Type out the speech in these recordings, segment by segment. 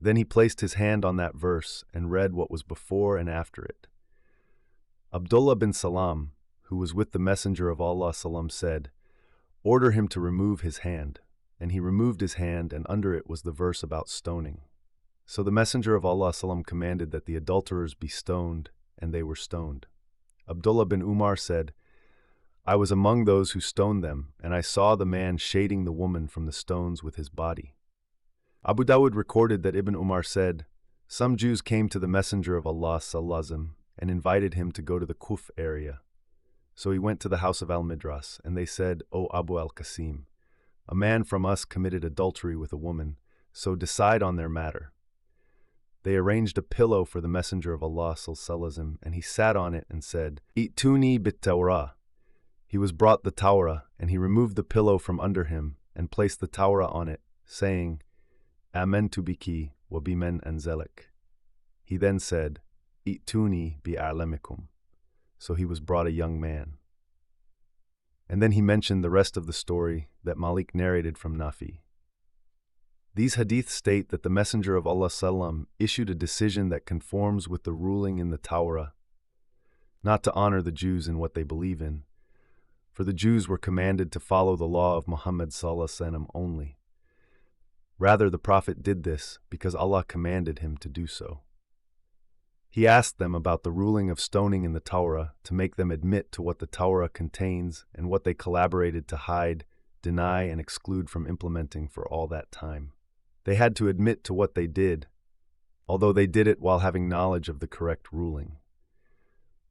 Then he placed his hand on that verse and read what was before and after it. Abdullah bin Salam, who was with the Messenger of Allah said, "Order him to remove his hand." And he removed his hand, and under it was the verse about stoning. So the Messenger of Allah commanded that the adulterers be stoned, and they were stoned. Abdullah bin Umar said, "I was among those who stoned them, and I saw the man shading the woman from the stones with his body." Abu Dawud recorded that Ibn Umar said, "Some Jews came to the Messenger of Allah and invited him to go to the Kuf area. So he went to the house of Al-Midras, and they said, 'O Abu al-Qasim, a man from us committed adultery with a woman, so decide on their matter.' They arranged a pillow for the Messenger of Allah and he sat on it and said, 'I'tuni bit-Tawrah.' He was brought the Tawrah, and he removed the pillow from under him and placed the Tawrah on it, saying, 'Amantu biki wa biman anzalak.' He then said, 'I'tuni bi'a'lamikum.' So he was brought a young man. And then he mentioned the rest of the story that Malik narrated from Nafi. These hadiths state that the Messenger of Allah issued a decision that conforms with the ruling in the Tawrah, not to honor the Jews in what they believe in, for the Jews were commanded to follow the law of Muhammad only. Rather, the Prophet did this because Allah commanded him to do so. He asked them about the ruling of stoning in the Tawrah to make them admit to what the Tawrah contains and what they collaborated to hide, deny, and exclude from implementing for all that time. They had to admit to what they did, although they did it while having knowledge of the correct ruling.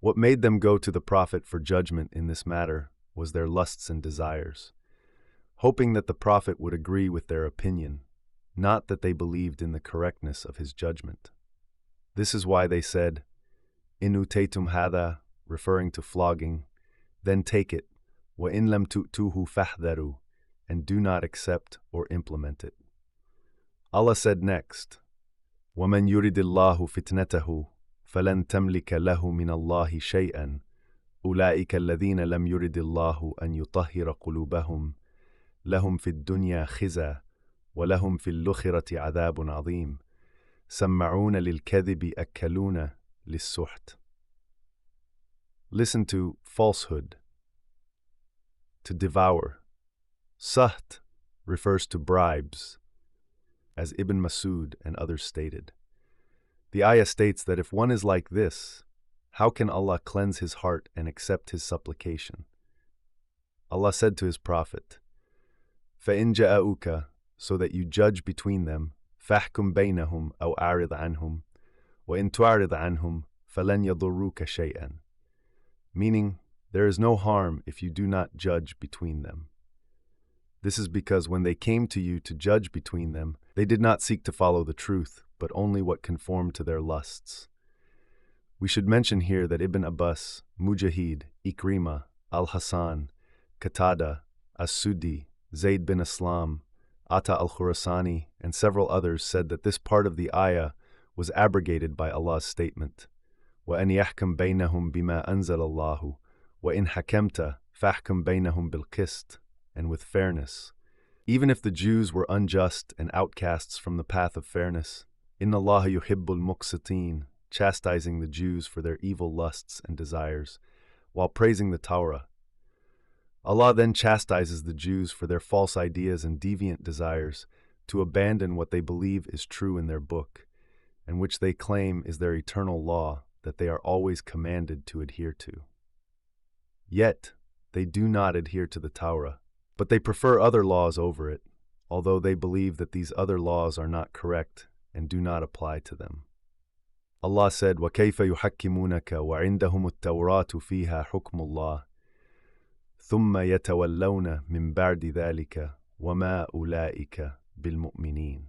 What made them go to the Prophet for judgment in this matter was their lusts and desires, hoping that the Prophet would agree with their opinion, not that they believed in the correctness of his judgment. This is why they said, "In utaytum hadha," referring to flogging, "then take it, wa in lam tu'tuhu fahdharu," and do not accept or implement it. Allah said next, وَمَنْ يُرِدِ اللَّهُ فِتْنَتَهُ فَلَنْ تَمْلِكَ لَهُ مِنَ اللَّهِ شَيْئًا أُولَئِكَ الَّذِينَ لَمْ يُرِدِ اللَّهُ أَنْ يُطَهِّرَ قُلُوبَهُمْ لَهُمْ فِي الدُّنْيَا خِزْيٌ وَلَهُمْ فِي الْآخِرَةِ عَذَابٌ عَظِيمٌ سَمَّعُونَ لِلْكَذِبِ أَكَّلُونَ لِلسُّحْتِ. Listen to falsehood, to devour. Suht refers to bribes, as Ibn Masud and others stated. The ayah states that if one is like this, how can Allah cleanse his heart and accept his supplication? Allah said to his Prophet, فَإِنْ جَاءُوكَ, so that you judge between them, فَاحْكُمْ بَيْنَهُمْ أَوْ أَعْرِضْ عَنْهُمْ وَإِنْ تُعْرِضْ عَنْهُمْ فَلَنْ يَضُرُّوكَ شَيْئًا. Meaning, there is no harm if you do not judge between them. This is because when they came to you to judge between them, they did not seek to follow the truth, but only what conformed to their lusts. We should mention here that Ibn Abbas, Mujahid, Ikrima, Al-Hasan, Qatada, As-Suddi, Zayd bin Aslam, Ata al-Khurasani, and several others said that this part of the ayah was abrogated by Allah's statement, وَأَنْ يَحْكَمْ بَيْنَهُمْ بِمَا أَنزَلَ اللَّهُ وَإِنْ حَكَمْتَ فَاحْكَمْ بَيْنَهُمْ بِالْقِسْطِ, and with fairness. Even if the Jews were unjust and outcasts from the path of fairness, إِنَّ اللَّهَ يُحِبُّ الْمُقْسِطِينَ, chastising the Jews for their evil lusts and desires, while praising the Torah. Allah then chastises the Jews for their false ideas and deviant desires to abandon what they believe is true in their book, and which they claim is their eternal law that they are always commanded to adhere to. Yet, they do not adhere to the Torah, but they prefer other laws over it, although they believe that these other laws are not correct and do not apply to them. Allah said, وَكَيْفَ يُحَكِّمُونَكَ وَعِنْدَهُمُ التَّوْرَاةُ فِيهَا حُكْمُ اللَّهِ ثُمَّ يَتَوَلَّوْنَ مِنْ بَعْدِ ذَلِكَ وَمَا أُولَئِكَ بِالْمُؤْمِنِينَ.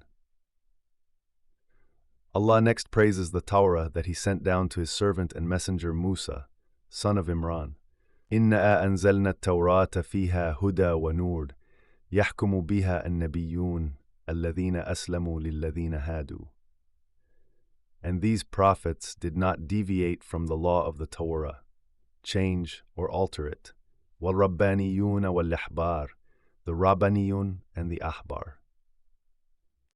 Allah next praises the Torah that He sent down to His servant and messenger Musa, son of Imran. إِنَّا أَنزَلْنَا التَّوْرَاةَ فِيهَا هُدَى وَنُورٌ يَحْكُمُ بِهَا النَّبِيُّونَ الَّذِينَ أَسْلَمُوا لِلَّذِينَ هَادُوا. And these prophets did not deviate from the law of the Torah, change or alter it. وَالرَّبَّانِيُّونَ وَالْأَحْبَارِ, the Rabbaniyun and the Ahbar.